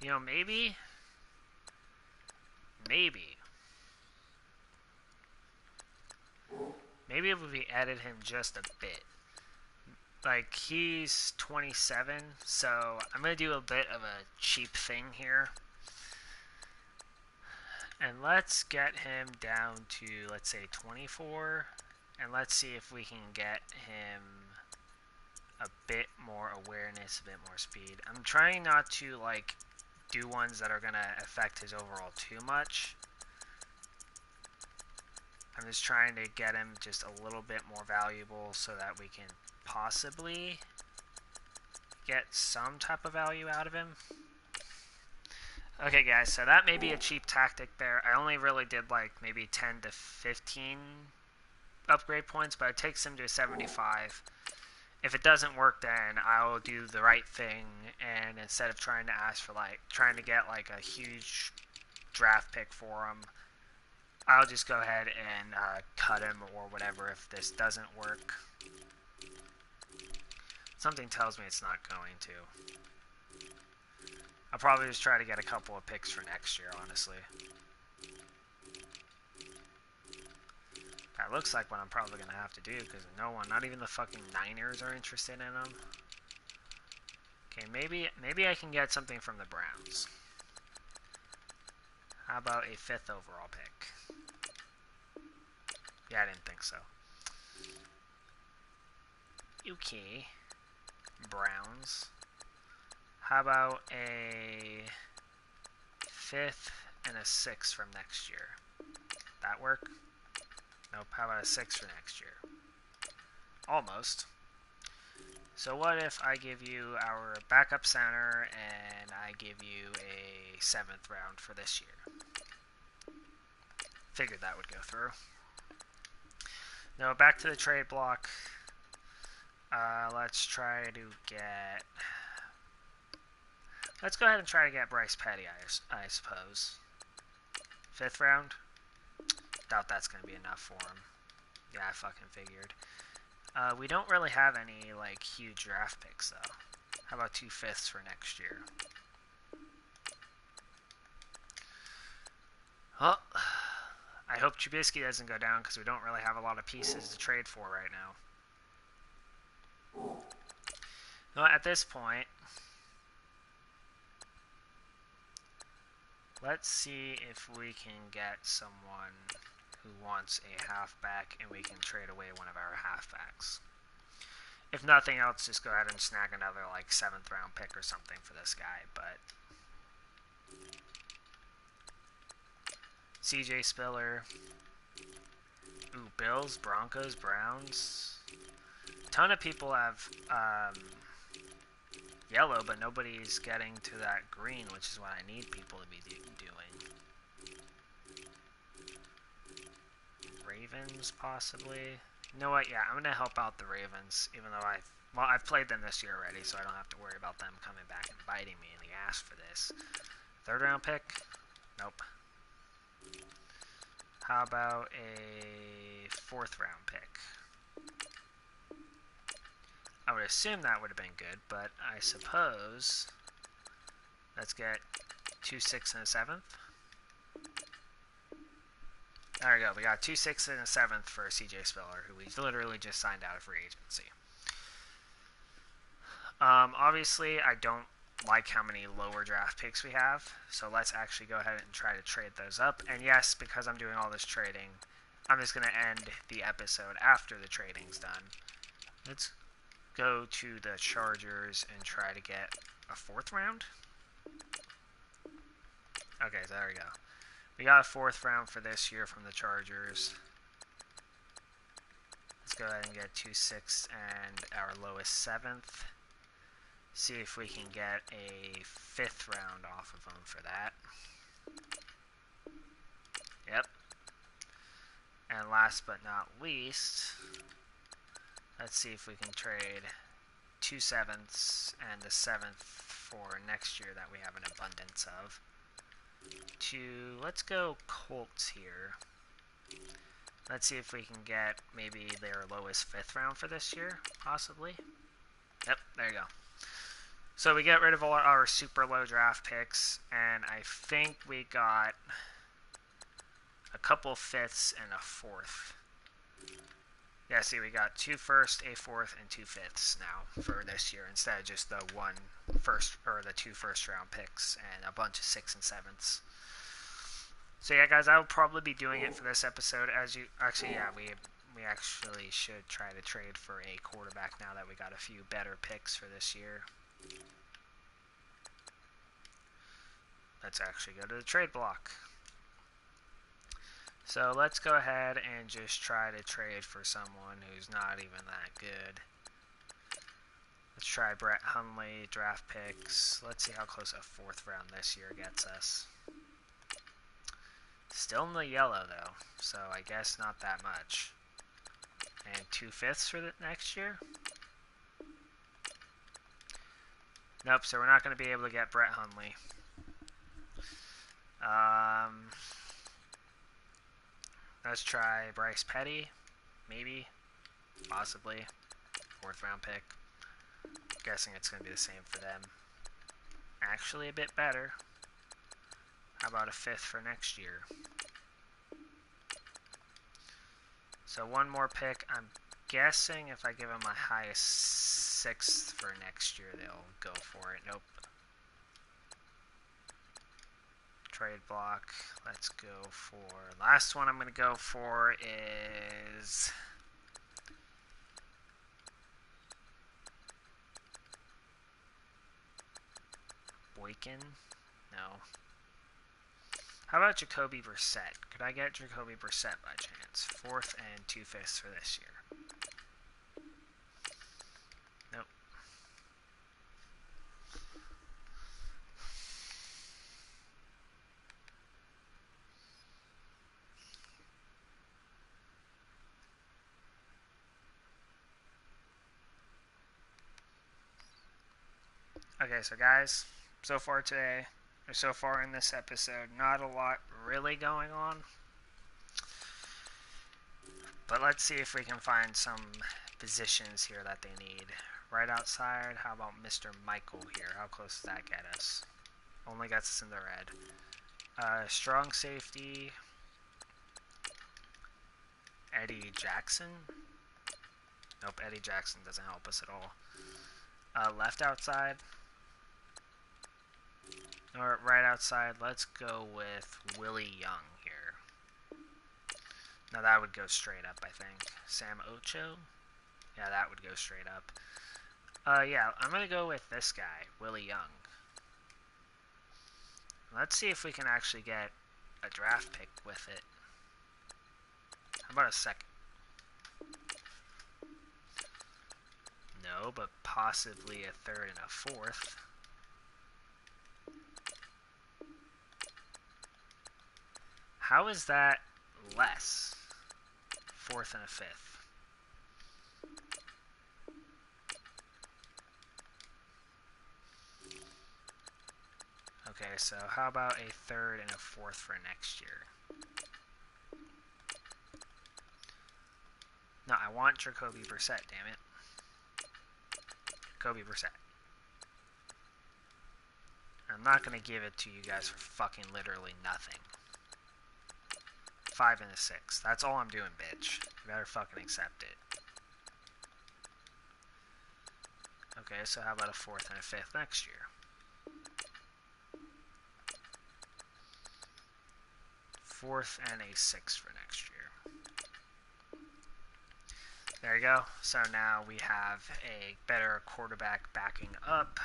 You know, maybe if we edit him just a bit. Like, he's 27, so I'm going to do a bit of a cheap thing here. And let's get him down to, let's say, 24. And let's see if we can get him a bit more awareness, a bit more speed. I'm trying not to, like, do ones that are going to affect his overall too much. I'm just trying to get him just a little bit more valuable so that we can possibly get some type of value out of him. Okay, guys, so that may be a cheap tactic there. I only really did, like, maybe 10 to 15 upgrade points, but it takes him to 75. If it doesn't work, then I'll do the right thing, and instead of trying to ask for, like, trying to get, like, a huge draft pick for him, I'll just go ahead and cut him or whatever if this doesn't work. Something tells me it's not going to. I'll probably just try to get a couple of picks for next year, honestly. That looks like what I'm probably going to have to do, because no one, not even the fucking Niners are interested in him. Okay, maybe I can get something from the Browns. How about a 5th overall pick? Yeah, I didn't think so. Okay. Browns. How about a 5th and a 6th from next year? That work? Nope. How about a 6th for next year? Almost. So what if I give you our backup center and I give you a 7th round for this year? Figured that would go through. Now back to the trade block. Let's try to get... Let's go ahead and try to get Bryce Petty, I suppose. 5th round? Doubt that's going to be enough for him. Yeah, I fucking figured. We don't really have any, like, huge draft picks, though. How about 2 5ths for next year? Well, I hope Trubisky doesn't go down because we don't really have a lot of pieces to trade for right now. Well, at this point, let's see if we can get someone who wants a halfback and we can trade away one of our halfbacks. If nothing else, just go ahead and snag another, like, 7th round pick or something for this guy, but CJ Spiller. Ooh, Bills, Broncos, Browns. A ton of people have yellow, but nobody's getting to that green, which is what I need people to be doing. Ravens, possibly. You know what? Yeah, I'm going to help out the Ravens, even though I've played them this year already, so I don't have to worry about them coming back and biting me in the ass for this. 3rd round pick? Nope. How about a 4th round pick? I would assume that would have been good, but I suppose let's get 2 6 and a 7th. There we go. We got 2 6 and a 7th for CJ Spiller, who we literally just signed out of free agency. Obviously, I don't like how many lower draft picks we have, so let's actually go ahead and try to trade those up. And yes, because I'm doing all this trading, I'm just going to end the episode after the trading's done. Let's go to the Chargers and try to get a 4th round. Okay, so there we go. We got a 4th round for this year from the Chargers. Let's go ahead and get 2 6 and our lowest 7th. See if we can get a 5th round off of them for that. Yep. And last but not least, let's see if we can trade 2 7ths and the 7th for next year that we have an abundance of. Let's go Colts here. Let's see if we can get maybe their lowest 5th round for this year, possibly. Yep, there you go. So we get rid of all our super low draft picks, and I think we got a couple 5ths and a 4th. Yeah, see, we got 2 first, a 4th, and 2 5ths now for this year instead of just the 2 first round picks and a bunch of 6 and 7ths. So yeah, guys, I will probably be doing it for this episode. We actually should try to trade for a quarterback now that we got a few better picks for this year. Let's actually go to the trade block. So let's go ahead and just try to trade for someone who's not even that good. Let's try Brett Hundley, draft picks. Let's see how close a 4th round this year gets us. Still in the yellow, though, so I guess not that much. And 2 5ths for the next year? Nope, so we're not going to be able to get Brett Hundley. Let's try Bryce Petty, maybe, possibly, 4th round pick. Guessing it's going to be the same for them. Actually a bit better. How about a 5th for next year? So one more pick. I'm guessing if I give them a highest 6th for next year, they'll go for it. Nope. Trade block. Let's go for... Last one I'm going to go for is... Boykin? No. How about Jacoby Brissett? Could I get Jacoby Brissett by chance? 4th and 2 5ths for this year. Nope. Okay, so guys, so far today, so far in this episode. Not a lot really going on. But let's see if we can find some positions here that they need. Right outside, how about Mr. Michael here? How close does that get us? Only gets us in the red. Strong safety. Eddie Jackson? Nope, Eddie Jackson doesn't help us at all. Left outside. Or right outside, let's go with Willie Young here. Now that would go straight up, I think. Sam Ocho? Yeah, that would go straight up. Yeah, I'm going to go with this guy, Willie Young. Let's see if we can actually get a draft pick with it. How about a second? No, but possibly a third and a fourth. How is that less? Fourth and a fifth. Okay, so how about a third and a fourth for next year? No, I want Jacoby Brissett, damn it. Jacoby Brissett. I'm not going to give it to you guys for fucking literally nothing. 5 and a 6. That's all I'm doing, bitch. You better fucking accept it. Okay, so how about a fourth and a fifth next year? Fourth and a sixth for next year. There you go. So now we have a better quarterback backing up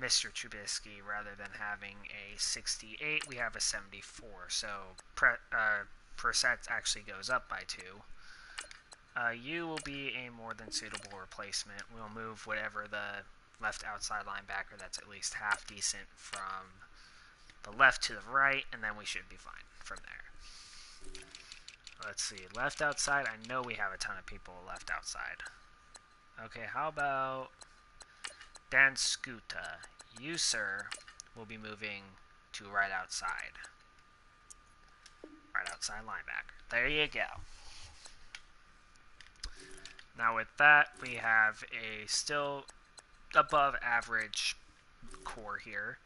Mr. Trubisky. Rather than having a 68, we have a 74. So Brissett actually goes up by 2. You will be a more than suitable replacement. We'll move whatever the left outside linebacker that's at least half decent from the left to the right, and then we should be fine from there. Let's see. Left outside, I know we have a ton of people left outside. Okay, how about Dan Scuta? You, sir, will be moving to right outside. Right outside linebacker. There you go. Now with that, we have a still above average core here.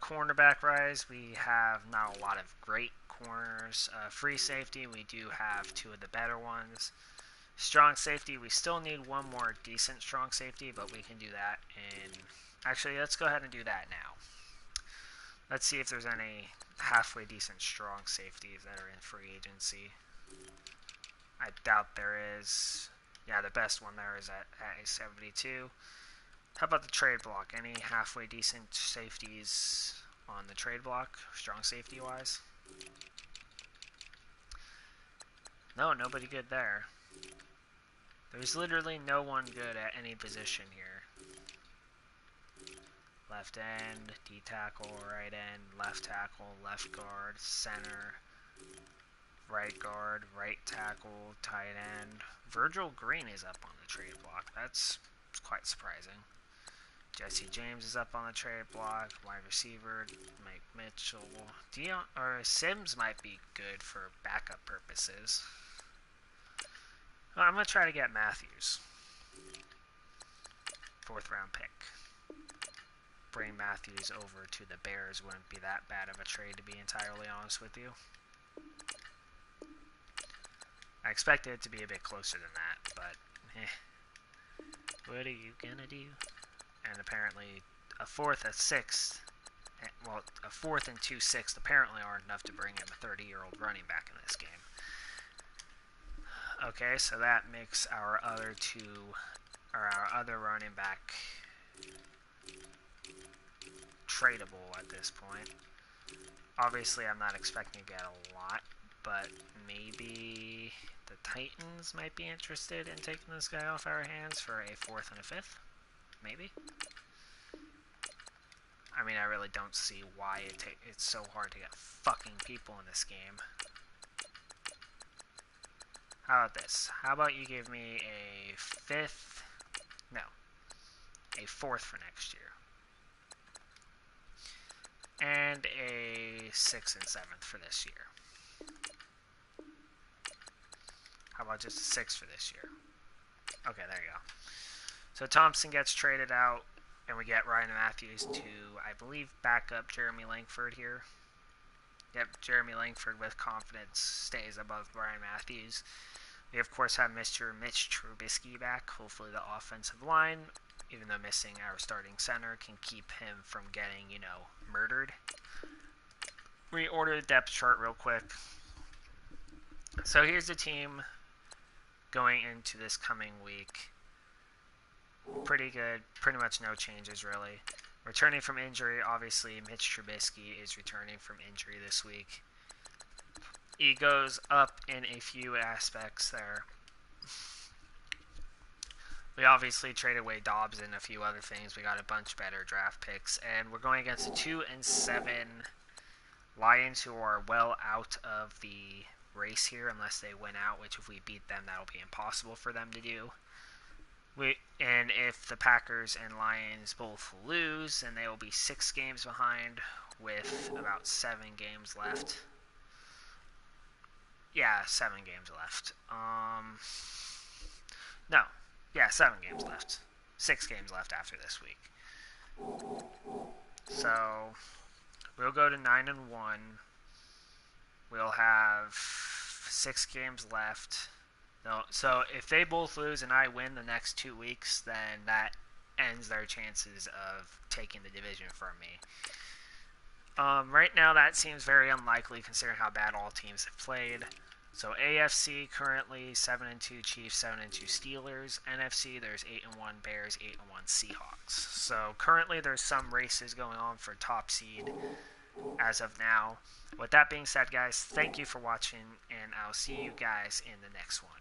Cornerback rise, we have not a lot of great corners. Free safety, we do have 2 of the better ones. Strong safety, we still need one more decent strong safety, but we can do that. And actually, let's go ahead and do that now. Let's see if there's any halfway decent strong safeties that are in free agency. I doubt there is. Yeah, the best one there is at a 72. How about the trade block? Any halfway decent safeties on the trade block, strong safety-wise? No, nobody good there. There's literally no one good at any position here. Left end, D-tackle, right end, left tackle, left guard, center, right guard, right tackle, tight end. Virgil Green is up on the trade block. That's quite surprising. Jesse James is up on the trade block. Wide receiver, Mike Mitchell. Sims might be good for backup purposes. Well, I'm going to try to get Matthews. 4th round pick. Bring Matthews over to the Bears wouldn't be that bad of a trade, to be entirely honest with you. I expected it to be a bit closer than that, but what are you gonna do? And apparently a 4th, a 6th, well, a 4th and 2 6th apparently aren't enough to bring him a 30-year-old running back in this game. Okay, so that makes our other running back tradable at this point. Obviously, I'm not expecting to get a lot, but maybe the Titans might be interested in taking this guy off our hands for a 4th and a 5th. Maybe. I mean, I really don't see why it's so hard to get fucking people in this game. How about this? How about you give me a 5th? No. A 4th for next year. and a 6th and 7th for this year. How about just a 6 for this year? Okay, there you go. So Thompson gets traded out, and we get Ryan Matthews to, I believe, back up Jeremy Langford here. Yep, Jeremy Langford with confidence stays above Ryan Matthews. We, of course, have Mr. Mitch Trubisky back. Hopefully the offensive line, even though missing our starting center, can keep him from getting, murdered. Reorder the depth chart real quick. So here's the team going into this coming week. Pretty good. Pretty much no changes, really. Returning from injury, obviously, Mitch Trubisky is returning from injury this week. He goes up in a few aspects there. We obviously traded away Dobbs and a few other things. We got a bunch better draft picks. And we're going against the 2-7 Lions, who are well out of the race here, unless they win out, which if we beat them, that'll be impossible for them to do. And if the Packers and Lions both lose, then they will be 6 games behind with about 7 games left. Yeah, 7 games left. 7 games left. 6 games left after this week. So we'll go to 9-1. We'll have 6 games left. No, so if they both lose and I win the next 2 weeks, then that ends their chances of taking the division from me. Right now, that seems very unlikely considering how bad all teams have played. So AFC currently 7-2 Chiefs, 7-2 Steelers. NFC there's 8-1 Bears, 8-1 Seahawks. So currently there's some races going on for top seed as of now. With that being said, guys, thank you for watching, and I'll see you guys in the next one.